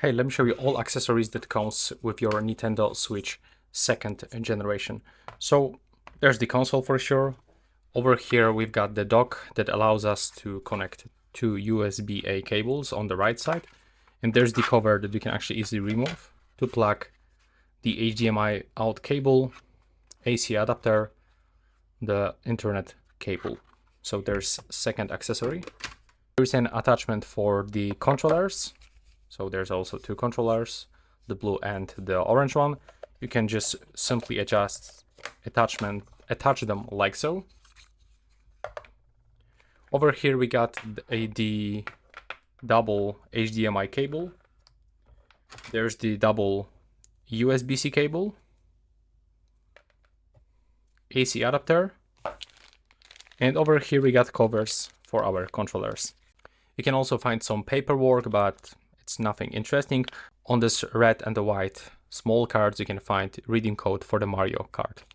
Hey, let me show you all accessories that comes with your Nintendo Switch second generation. So there's the console for sure. Over here we've got the dock that allows us to connect two USB-A cables on the right side. And there's the cover that you can actually easily remove to plug the HDMI out cable, AC adapter, the Internet cable. So there's second accessory. There's an attachment for the controllers. So there's also two controllers, the blue and the orange one. You can just simply attach them like so. Over here we got the double HDMI cable. There's the double USB-C cable, AC adapter, and over here we got covers for our controllers. You can also find some paperwork, but it's nothing interesting. On this red and the white small cards you can find reading code for the Mario card.